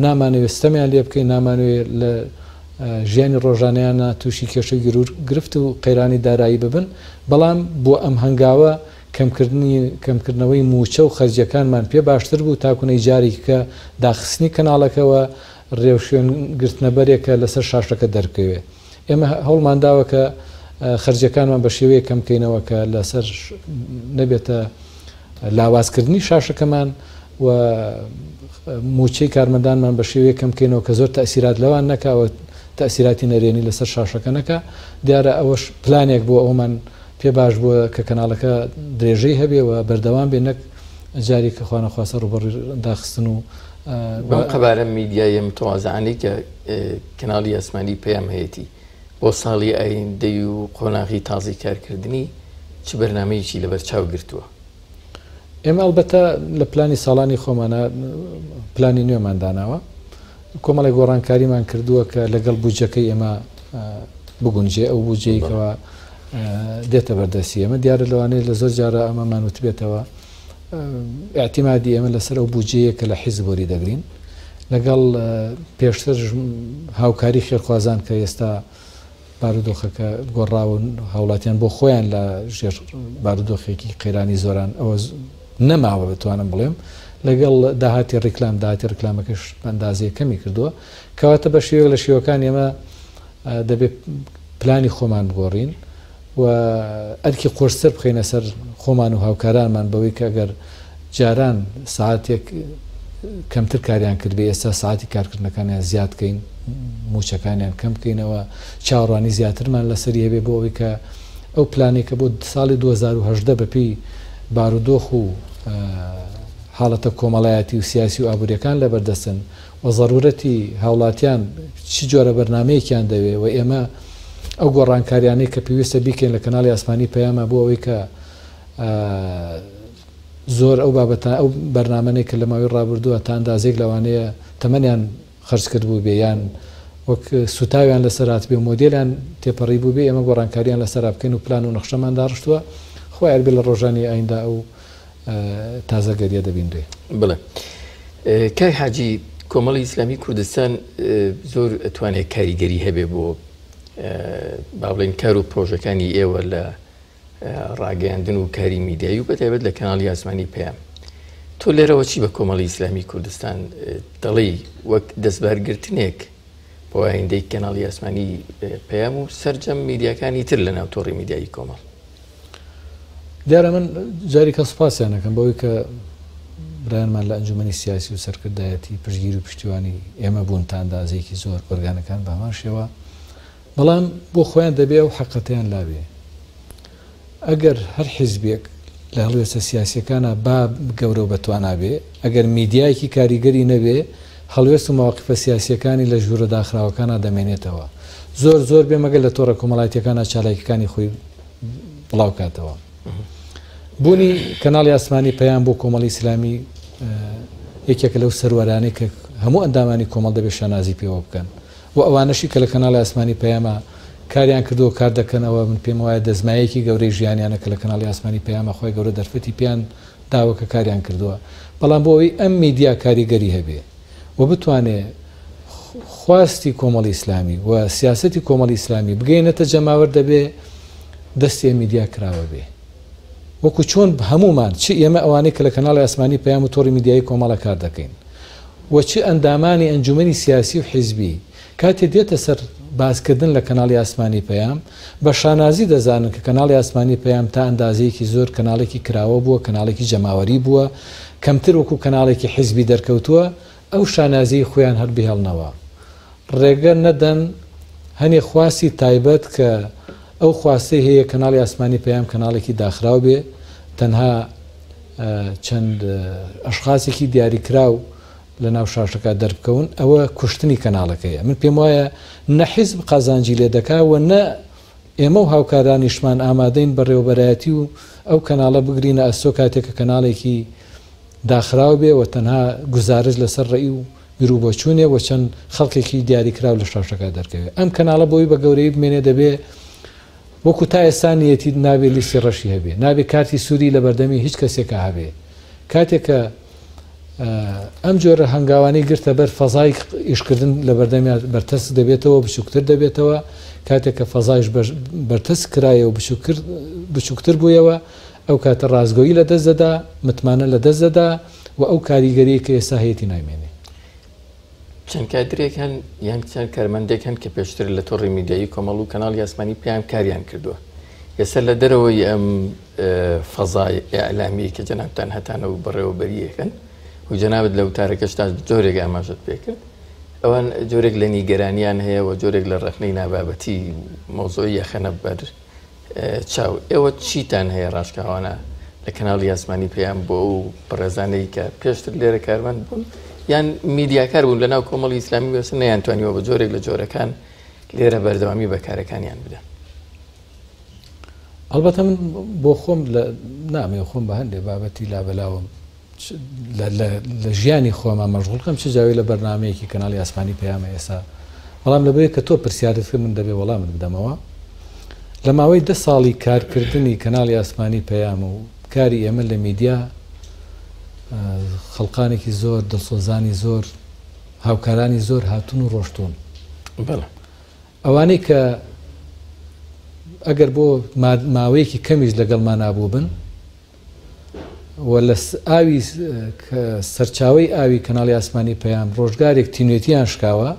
نامانەوێت ستەمیان لێ بکەین نامانوێت لە ژیانی ڕۆژانیانە تووشی کێشەی گرفت و قەیرانی دارایی ببن بەڵام بۆ ئەم هەنگاوە کەمکردنەوەی موچە و خەرجیەکانمان پێ باشتر بوو تاکوونەی جارێک کە داخستنی کەناڵەکەەوە ڕێوشێن گرتنەبەرێکە لەسەر شاشەکە دەرکەوێت ئێمە هەوڵمانداوە کە خەرجەکانمان بە شێوەیە کەمکەینەوە کە لەسەر نەبێتە لاوازکردنی شاشەکەمان و موچەی کارمەندانمان بە شێوەیە کەمکەینەوە کە زۆر تەسیرات لەوان نەکاوە تەسیراتی نەرێنی لەسەر شاشەکە نەکە دیارە ئەوەش پلانێک بۆ ئەومان پێ باش بووە کە کەناڵەکە درێژەی هەبێەوە بەردەوام بێ نەک جاری کە خوانە خواستە ڕوبەڕ داخستن و قەبارە میدیای متوازعانی کە کەناڵی ئەسمانی پێیان هەیەی بۆ ساڵی ئایندەی و قۆناغی تازی کارکردنی چ بەرنامەیەکی لەبەر چاو گرتووە ئێمە ئەلبەتە لە پلانی ساڵانی خۆمانە پلانی نوێمان داناوە کۆمەڵی گۆڕانکاریمان کردووە کە لەگەڵ بودجەکەی ئێمە بگونجێ ئەو بودجەیەکەوە دێتە بەردەستی ئێمە دیارە لەوانەیە لە زۆر جارە ئەمەمان وتبێتەوە ئاعتیمادی ئێمە لەسەر ئەو بودجەیە کە لە حیزب وەری دەگرین لەگەڵ پێشتر هاوکاری خێرخوازان کە ئێستا بارودۆخەکە گۆڕاون هاوڵاتیان بۆ خۆیان لە ژێر بارودۆخێکی قەیرانی زۆران ئەوە نەماوە بتوانم بڵێم لەگەڵ داهاتی ڕیکلام داهاتی ڕیکلامەکەش ئەندازەیە کەمی کردووە کەواتە بە شێوەیەک لە شێوەکان ئێمە دەبێت پلانی خۆمان بگۆڕین و ئەرکی قۆشتر بخەینە سەر خۆمان و هاوکارانمان بەوەی کە ئەگەر جاران ساعتێک کەمتر کاریان کردبێ ئێستا ساعتی کارکردنەکانیان زیادکەین موچەکانیان کەم بکەینەوە چاوەڕوانی زیاترمان لەسەری هەبێ بۆ ئەوەی کە ئەو پلانێکە بۆ ساڵی 2010 بەپی بارودۆخ و حاڵەتە کۆمەڵایەتی و سیاسی و ئابوووریەکان لەبەردەستن و ضرورەتی هاوڵاتیان چی جۆرە بەرنامەیەکیان دەوێ و ئێمە ئەو گۆڕانکاریانەی کە پێویستە بیکەین لە کەناڵی ئاسمانی پەیامە بۆ ئەوەی کە زۆر ئەو بابەتە ئەو بەرنامەی کە لە ماوەی ڕابردووە تا ئەندازێک لەوانەیە تەمەنیان خرج کرد بوو بێ یان وەک سوتاویان لەسەرات بێ و مۆدیلیان تێپەڕی بوو بێ ئێمە گۆڕانکاریان لەسەر بکەین و پلان و نەخشەمان داڕشتووە خۆی هەربێ لە ڕۆژانی ئایندا ئەو تازەگەریە دەبیندوێ بڵێ کای حاجی کۆمەڵی ئیسلامی کوردستان زۆر ئەتوانێت کاریگەری هەبێ بۆ با بڵێن کار و پرۆژەکانی ئێوە لە ڕاگەیاندن و کاری میدیایی و بەتایبەت لە کەناڵی ئاسمانی پەیام تۆ لێرەوە چی بە کۆمەڵی ئیسلامی کوردستان دەڵێی وەک دەستبەرگرتنێک بۆ ئایندەی کەناڵی ئاسمانی پەیام و سەرجەم میدیاکانی تر لە ناوتۆڕی میدیایی کۆمەڵ دیارە من جارێکە سوپاسیان دەکەم بەوەی کە برایانمان لە ئەنجومەنی سیاسی و سەرکردایەتی پشتگیر و پشتیوانی ئێمە بوون تا ئەندازەیەکی زۆر ئۆرگانەکان بە هەمان شێوە بەڵام بۆ خۆیان دەبێ و حەقەتیان لابێ ئەگەر هەر حیزبێک لە هەڵوێستە سیاسیەکانە با گەورە و بەتوانابێ ئەگەر میدیایەکی کاریگەری نەبێ هەڵوێست و ماوەقیفە سیاسیەکانی لە ژوورە داخراوەکانە دەمێنێتەوە زۆر بێ مەگەر لە تۆڕە کۆمەڵایەتیەکانە چالاکیەکانی خۆی بڵاو کاتەوە بوونی کەناڵی ئاسمانی پەیام بۆ کۆمەڵی ئیسلامی یەکێکە لەو سەروەرانەی کە هەموو ئەندامانی کۆمەڵ دەبێت شانازی پێوە بکەن و ئەوانەشی کە لە کەناڵی ئاسمانی پەیامە کاریان کردو کار دەکەنەوە من پێم وایە دەزمایەکی گەورەی ژیانیانە کە لە کەناڵی ئاسمانی پەیامە خۆی گەورە دەرفەتی پیان داوە کە کاریان کردووە بەڵام بۆ ئەوەی ئەم میدیا کاریگەری هەبێ و بتوانێت خواستی کۆمەڵی ئیسلامی و سیاسەتی کۆمەڵی ئیسلامی بگەینێتە جەماوەر دەبێ دەستی میدیا کراوە بێ وەکو چۆن هەمومان چ ئێمە ئەوانەی کە لە کەناڵی ئاسمانی پەیام و تۆڕی میدیایی کۆمەڵە کار دەکەین و چ ئەندامانی ئەنجومەنی سیاسی و حیزبی کاتێ دێتە سەر باسکردن لە کەناڵی ئاسمانی پەیام بە شانازی دەزانن کە کەناڵی ئاسمانی پەیام تا ئەندازەیەکی زۆر کەناڵێکی کراوە بووە، کەناڵێکی جەماوەری بووە، کەمتر وەکو کەناڵێکی حیزبی دەرکەوتووە، ئەو شانازی خۆیان هەر بهێڵنەوە. ڕێگە نەدەن هەنێ خواسی تایبەت کە ئەو خواستەی هەیە کەناڵی ئاسمانی پەیام کەناڵێکی داخراو بێ، تەنها چەند ئەشخاصێکی دیاریکراو لە ناو شاشەکە دەربکەون، ئەوە کوشتنی کەناڵەکەیە. من پێم وایە نە حیزب قازانجی لێ دەکاوە، نە ئێمە و هاوکارانیشمان ئامادەین بەڕێوەبەرایەتی و ئەو کەناڵە بگرینە ئەستۆ کاتێکە کەناڵێکی داخراو بێ و تەنها گزارش لەسەر ڕێی و بیرروبۆچوونێ و چەند خەڵکێکی دیاریکراو لە شاشەکە دەرکەوێت. ئەم کەناڵە بۆی بە گەورەی بمێنێ دەبێ وەکو تا ئێستا نیەتی نابێ لیستی ڕەشی هەبێ، نابێ کارتی سووری لە بەردەمی هیچ کەسێکە هەبێ. کاتێکە ئەم جۆرە هەنگاوانەی گرتە بەر فەزای ئیشکردن لە بەردەمی بەرتەس دەبێتەوە، بچووکتر دەبێتەوە. کاتێککە فەزایش بەرتەس کرایە و بچووکتر بوویەوە، ئەو کاتە ڕازگۆیی لە دەست دەدا، متمانە لە دەست دەدا و ئەو کاریگەری کە ئێستا هەیەی نامێنێ. چەند کادرێکان یان چەند کارمەندێکن کە پێشتر لە تۆڕی میدیایی کۆمەڵ و کەناڵی ئاسمانی پێیان کاریان کردووە. ئێستا لە دەرەوەی ئەم فەزای ئەعلامی کە جەنابتان هەتانە و بەڕێوەبەریەکەن و جەنابەت لە وتارەکەشتا جۆرێک ئاماژت پێکرد، ئەوان جۆرێک لە نیگەرانیان هەیە و جۆرێک لە ڕەخنەی نابابەتی مۆزۆی یەخەنە بەر چاو. ئێوە چیتان هەیە ڕاشکاوانە لە کەناڵی ئاسمانی پێیان بۆ ئەو بەڕێزانەی کە پێشتر لێرە کارمەند بوون یان میدیاکار بوون لە ناو کۆمەڵی ئیسلامی وێسن نەیانتوانیوە بە جۆرێک لە جۆرەکان لێرە بەردەوامی بەکارەکانیان بدەن؟ ئەلبەتە من بۆ خۆم نامێ خۆم بە هەندێک بابەتی لابەلاوم لە ژیانی خۆمان مەشغوڵکەم چ جاوی لە بەرنامەیەکی کەناڵی ئاسمانی پەیامە ئێستا، بەڵام لەبەرێت کە تۆ پرسیارت کرد من دەبێ وەڵامت بدەمەوە. لە ماوەی 10 ساڵی کارکردنی کەناڵی ئاسمانی پەیام و کاری ئێمە لە میدیا خەڵقانێکی زۆر دڵسۆزانی زۆر هاوکارانی زۆر هاتون و ڕۆشتون. ئەوانەی کە ئەگەر بۆ ماوەیەکی کەمیش لەگەڵمان نابوو بن و لە ئاوی سەرچاوی ئاوی کەناڵی ئاسمانی پەیام ڕۆژگارێک تینوێتیان شکاوە،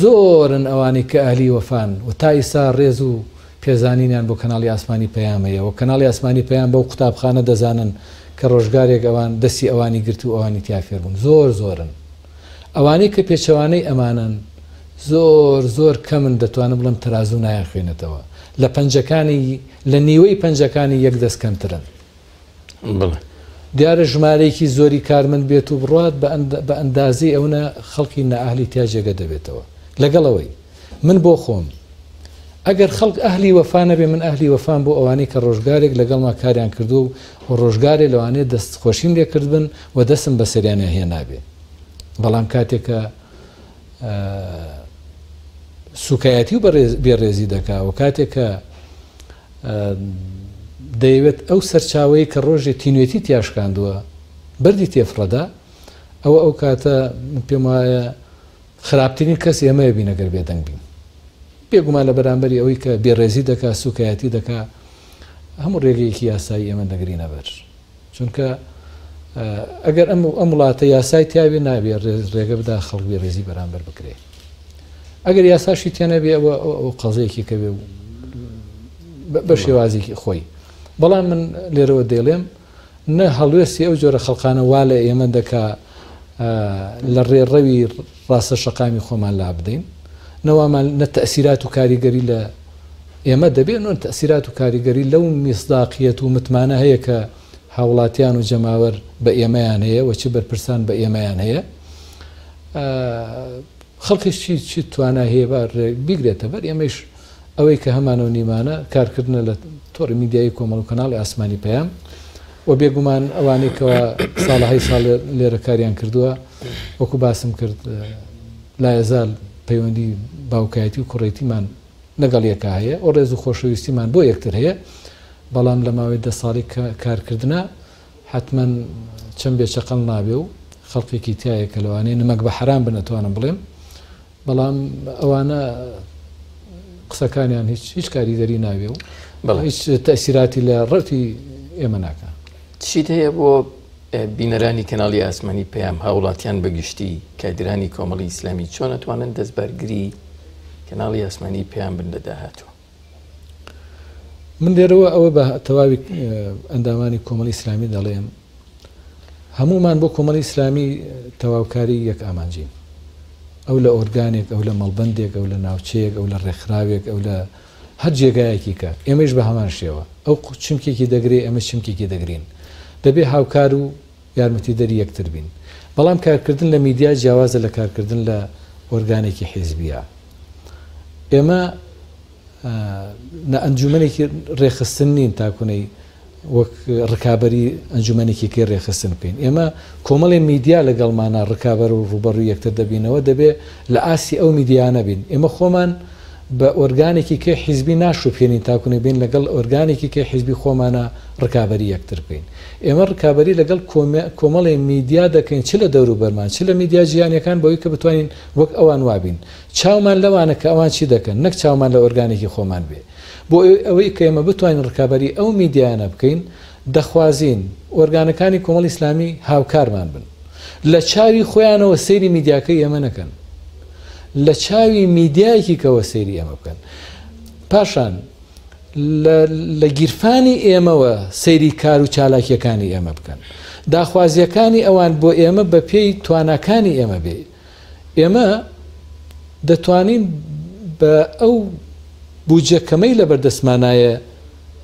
زۆرن ئەوانەی کە ئەهلی وەفان و تا ئیسا ڕێز و پێزانینیان بۆ کەناڵی ئاسمانی پەیامەیە و کەناڵی ئاسمانی پەیام بەو قوتابخانە دەزانن کە ڕۆژگارێک ئەوان دەستی ئەوانی گرت و ئەوانی تیافێر بوون. زۆرن ئەوانەی کە پێچەوانەی ئەمانن زۆر کەمن، دەتوانم بڵم تەرازوو نایان خوێنێتەوە، لە پەنجەکانی لە نیوەی پەنجەکانی یەک دەست کەمترن. دیارە ژمارەیەکی زۆری کارمەند بێت و بڕات بە ئەندازی ئەوە خەڵکی نەئەهلی تیاجێگە دەبێتەوە. لەگەڵەوەی من بۆ خۆم ئەگەر خەڵک ئەهلی وەفانە بێ، من ئەهلی وەفان بۆ ئەوانەی کە ڕۆژگارێک لەگەڵما کاریان کردو و ڕۆژگارێک لەوانێت دەستخۆشیم لێ کرد بن و دەستم بە سەریانە هێنابێ. بەڵام کاتێکە سوکایەتی و بێڕێزی دەکا و کاتێکە دەیەوێت ئەو سەرچاوەیە کە ڕۆژێ تینوێتی تیاشکاندووە بەردی تێفڕەدا، ئەو کاتە پێم وایە خراپترین کەس ئێمەیە بینەگەر بێدەنگ بین. بێگومان لە بەرامبەری ئەوەی کە بێڕێزی دەکا سوکایەتی دەکا هەموو ڕێگەیەکی یاسایی ئێمە دەگرینە بەر، چونکە ئەگەر ئەم وڵاتە یاسای تیاوێ نابێ ڕێگە بدا خەڵک بێڕێزی بەرامبەر بکرێ. ئەگەر یاساشی تێنەبێ ئەوە قەزەیەکی کە بێ بە شێوازێکی خۆی. بەڵام من لێرەوە دەیڵێم نە هەڵوێستی ئەو جۆرە خەڵقانە وا لە ئێمە دەکا لە ڕێڕەوی ڕاستە شەقامی خۆمان لا بدەین، نەوامان نە تەسیرات و کاریگەری لە ئێمە دەبێت، نۆ تەسیرات و کاریگەری لەو میسداقیەت و متمانە هەیە کە هاوڵاتیان و جەماوەر بە ئێمەیان هەیە و چ بەرپرسان بە ئێمەیان هەیە. خەڵکیشی چی توانە هەیە بیگرێتە بەر ئێمەش ئەوەی کە هەمانە و نیمانە کارکردنە لە تۆڕی میدیایی کۆمەڵ و کەناڵی ئاسمانی پەیام و بێگومان ئەوانەی کەەوە ساڵەهای ساڵ لێرە کاریان کردووە وەکو باسم کرد لایەزال پەیوەندی باوکایەتی و کوڕێتیمان لەگەڵ یەکە هەیە و ڕێز و خۆشەویستیمان بۆ یەکتر هەیە. بەڵام لە ماوەی 10 ساڵی کارکردنە حتمما چەند بێچەقەڵ نابێ و خەڵکێکی تایە کە لەوانەیە نمەک بە حرام بنەتوانم بڵێم، بەڵام ئەوانە قسەکانیان هیچ کاریگەری ناوێ و هیچ تەسیراتی لە ڕەتی ئێمە ناکە. چیت هەیە بۆ بینەرانی کەناڵی ئاسمانی پەیام هاوڵاتیان بەگشتی کادرانی کۆمەڵی ئیسلامی چۆن ئەتوانن دەستبەرگری کەناڵی ئاسمانی پێیان بن لە داهاتوە. من لێرەوە ئەوە بە تەواوی ئەندامانی کۆمەڵی ئیسلامی دەڵێم هەمومان بۆ کۆمەڵی ئیسلامی تەواوکاری یەک ئامانجین، ئەو لە ئۆرگانێک، ئەو لە مەڵبەندێک، ئەو لە ناوچەیەک، ئەو لە ڕێکخراوێک، ئەو لە هەر جێگایەکی کە ئێمەش بە هەمان شێوە ئەو چمکێکی دەگرێ ئەمە چمکێکی دەگرین، دەبێ هاوکار و یارمەتی دەری یەکتر بین. بەڵام کارکردن لە میدیا جیاوازە لە کارکردن لە ئۆرگانێکی حیزبیە. ئێمە ئەنجومەنێکی ڕێخستن نین تاکوونەی وەک ڕکابەری ئەنجومەنێکی کێ ڕێخستن بکەین. ئێمە کۆمەڵی میدیا لەگەڵمانە ڕکابەر و ڕوبەڕووی یەکتر دەبینەوە، دەبێ لە ئاسی ئەو میدیانە بین. ئێمە خۆمان بە ئۆرگانێکی کێ حیزبی ناشوپێنین تاکوونێ بین لەگەڵ ئۆرگانێکی کێ حیزبی خۆمانە ڕکابەری یەکتر بکەین. ئێمە ڕکابەری لەگەڵ کۆمەڵی میدیا دەکەین، چ لە دەوروبەرمان چ لە میدیا جیهانیەکان بەوەی کە بتوانین وەک ئەوان وابین. چاومان لەوانە کە ئەوان چی دەکەن، نەک چاومان لە ئۆرگانێکی خۆمان بێ. بۆ ئەوەی کە ئێمە بتوانین ڕکابەری ئەو میدیانە بکەین، دەخوازین ئۆرگانەکانی کۆمەڵی ئیسلامی هاوکارمان بن، لە چاوی خۆیانەوە سەیری میدیاکەی ئێمە نەکەن، لە چاوی میدیایەکی کەوە سەیری ئێمە بکەن. پاشان لە گیرفانی ئێمەوە سەیری کار و چالاکیەکانی ئێمە بکەن، داخوازیەکانی ئەوان بۆ ئێمە بە پێی تواناکانی ئێمە بێ. ئێمە دەتوانین بە ئەو بودجەکەمەی لە بەردەستمانایە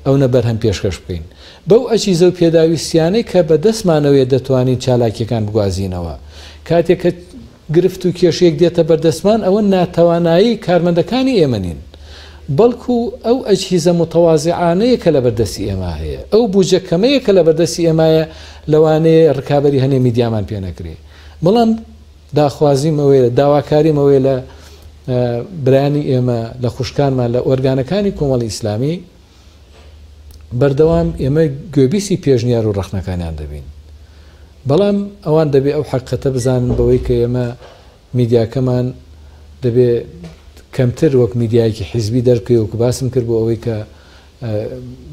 ئەو نەبەرهەم پێشکەش بکەین، بەو ئەچیزە و پێداویستیانەی کە بە دەستمانەوەیە دەتوانین چالاکیەکان بگوازینەوە. کاتێک کە گرفت و کێشەیەک دێتە بەردەستمان، ئەوە ناتوانایی کارمەندەکانی ئێمە نین، بەڵکو ئەو ئەجهیزە متەوازیعانەیە کە لە بەردەستی ئێمە هەیە، ئەو بودجەکەمەیە کە لە بەردەستی ئێمایە لەوانەیە ڕکابەری هەنێ میدیامان پێ نەکرێ. بەڵام داخوازیمەوەی داواکاریمەوەی لە برانی ئێمە لە خوشکانمان لە ئۆرگانەکانی کۆمەڵی ئیسلامی بەردەوام ئێمە گوێبیستی پێشنیار و ڕەخنەکانیان دەبین. بەڵام ئەوان دەبێت ئەو حەقەتە بزانن بەوەی کە ئێمە میدیاکەمان دەبێت کەمتر وەک میدیایەکی حیزبی دەرکەوێ، وەکو باسم کرد بۆ ئەوەی کە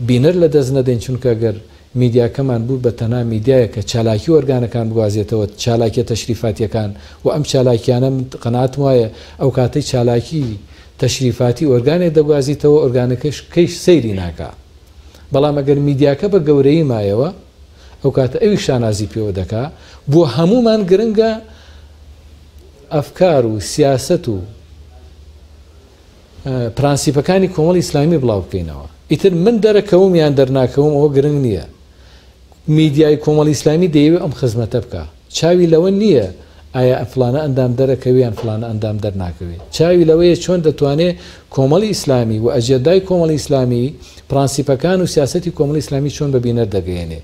بینەر لە دەست نەدەین، چونکە گەر میدیاکەمان بوو بە تەنها میدیایە کە چالاکی ئۆرگانەکان بگوازێتەوە، چالاکیە تەشریفاتیەکان و ئەم چالاکیانە قەناعەتم وایە ئەو کاتەی چالاکی تەشریفاتی ئۆرگانێک دەگوازیتەوە ئۆرگانەکەش کەیش سەیری ناکا. بەڵام ئەگەر میدیاکە بە گەورەی مایەوە ئەو کاتە ئەوی شانازی پێوە دەکا. بۆ هەمومان گرنگە ئەفکار و سیاست و پرانسیپەکانی کۆمەڵی ئیسلامی بڵاو بکەینەوە. ئیتر من دەرەکەوم یان دەرناکەوم ئەوە گرنگ نییە. میدیای کۆمەڵی ئیسلامی دەیەوێت ئەم خزمەتە بکە، چاوی لەوە نییە ئایا فلانە ئەندام دەرەکەویان فلانە ئەندام دەرناکەوێت. چاوی لەوەیە چۆن دەتوانێت کۆمەڵی ئیسلامی و ئەجێدای کۆمەڵی ئیسلامی پرانسیپەکان و سیاسەتی کۆمەڵی ئیسلامی چۆن بەبینەر دەگەیەنێ.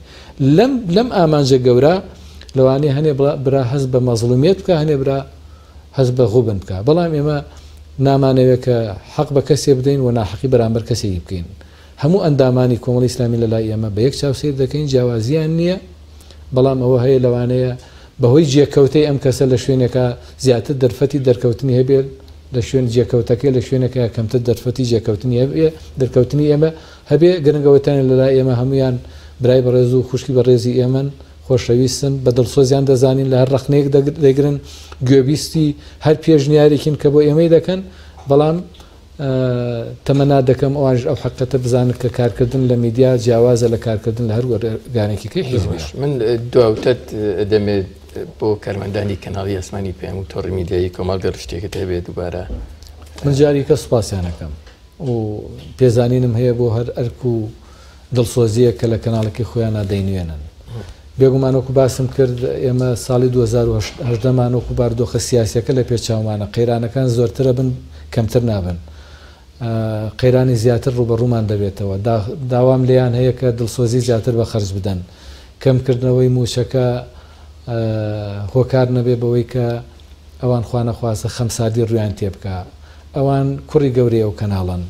لەم ئامانجە گەورە لەوانەیە هەنێ برا هەست بە مەزڵومیت بکە، هەنێ برا هەست بە غوبن بکە. بەڵام ئێمە نامانەوێت کە حەق بە کەسێ بدەین و ناحەقی بەرامبەر کەسێکی بکەین. هەموو ئەندامانی کۆمەڵی ئیسلامی لەلای ئێمە بە یەک چاوسیر دەکەین، جیاوازیان نییە. بەڵام ئەوە هەیە لەوانەیە بەهۆی جێکەوتەی ئەم کەسە لە شوێنێکە زیاتر دەرفەتی دەرکەوتنی هەبێت، لە شوێن جێکەوتەکەی لە شوێنێکە کەمتر دەرفەتی جێکەوتنی دەرکەوتنی ئێمە هەبێ. گرنگەوەتانی لەلای ئێمە هەمویان برای بەڕێز و خوشکی بەڕێزی ئێمەن، خۆشەویستن، بە دڵسۆزیان دەزانین لە هەر ڕەخنەیەک دەگرن، گوێبیستی هەر پێشنیارێکین کە بۆ ئێمەی دەکەن. بەڵام تەمەنا دەکەم ئەوانش ئەو حەقەتە بزانن کە کارکردن لە میدیا جیاوازە لە کارکردن لە هەر وەرگانێکی حیزبیش. من دواوتت دەمێت بۆ کارمەندانی کەناڵی ئاسمانی پێم و تۆڕی میدیایی کۆمەڵگەر شتێکت هەبێت دووبارە. من جاریکە سوپاسیانەکەم و پێزانینم هەیە بۆ هەر ئەرک و دڵسۆزیە کە لە کەناڵەکەی خۆیان دەینوێنن. بێگومانەوەکو باسم کرد ئێمە ساڵی 2018مانەوەکو باردۆخە سیاسەکە لە پێچاومانە، قەیرانەکان زۆرترە بن کەمتر نابن، قەیرانی زیاتر ڕوبەڕوومان دەبێتەوە. داوام لێیان هەیە کە دڵسۆزی زیاتر بە خەرج بدەن، کەمکردنەوەی موچەکە هۆکار نەبێ بەوەی کە ئەوان خوانەخواسە خەمسادی ڕویان تێبکە. ئەوان کوڕی گەورەی ئەو کەناڵن،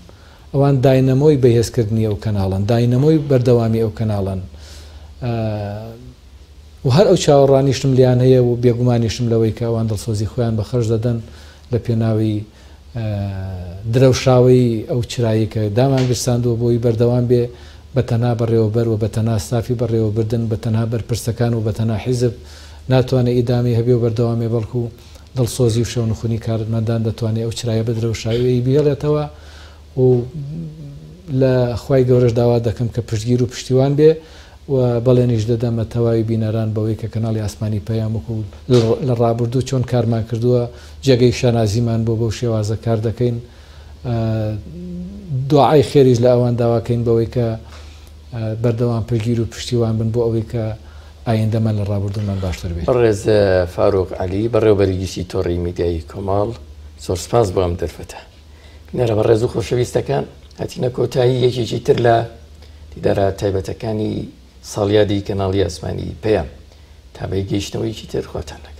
ئەوان داینەمۆی بەهێزکردنی ئەو کەناڵن، داینەمۆی بەردەوامی ئەو کەناڵن. و هەر ئەو چاوەڕانیشتم لیان هەیە و بێگومانیشتم لەوەی کە ئەوان دڵسۆزی خۆیان بە خەرج دەدەن لە پێناوی درەوشاوی ئەو چرایی کە دامان گرساندووە بۆی بەردەوام بێ، بە تەنها بەڕێوەبەر و بە تەنها ستافی بەڕێوەبردن، بە تەنها بەرپرسەکان و بە تەنها حیزب ناتوانێت ئیدامی هەبێ و بەردەوامی، بەڵکو دڵسۆزی و شەونخونی کارمەندان دەتوانێت ئەو چرایە بدرە و شاوێی بێڵێتەوە و لە خوای گەورەش داوا دەکەم کە پشتگیر و پشتیوان بێ و بەڵێنیش دەدەمە تەواوی بینەران بەوەی کە کەناڵی ئاسمانی پەیام وەکو لە ڕابردوو چۆن کارمان کردووە جێگەی شانازیمان بۆ بەو شێوازە کار دەکەین دوعای خێریش لە ئەوان داواکەین بەوەی کە بەردەوام پشتگیر و پشتیوان بن بۆ ئەوەی کە ئایندەمان لە ڕابردوومان باشتر بێت. بەڕێز فاروق عەلی بەڕێوەبەری گشتی تۆڕی میدیایی کۆماڵ زۆر سپاس بۆ ئەم دەرفەتە. بینەرە بەڕێز و خۆشەویستەکان هاتینە کۆتایی یەکێکی تر لە دیدارە تایبەتەکانی ساڵیادی کەناڵی ئاسمانی پەیام تا بە گەیشتنەوەیکی تر خواتان لەگەڵ.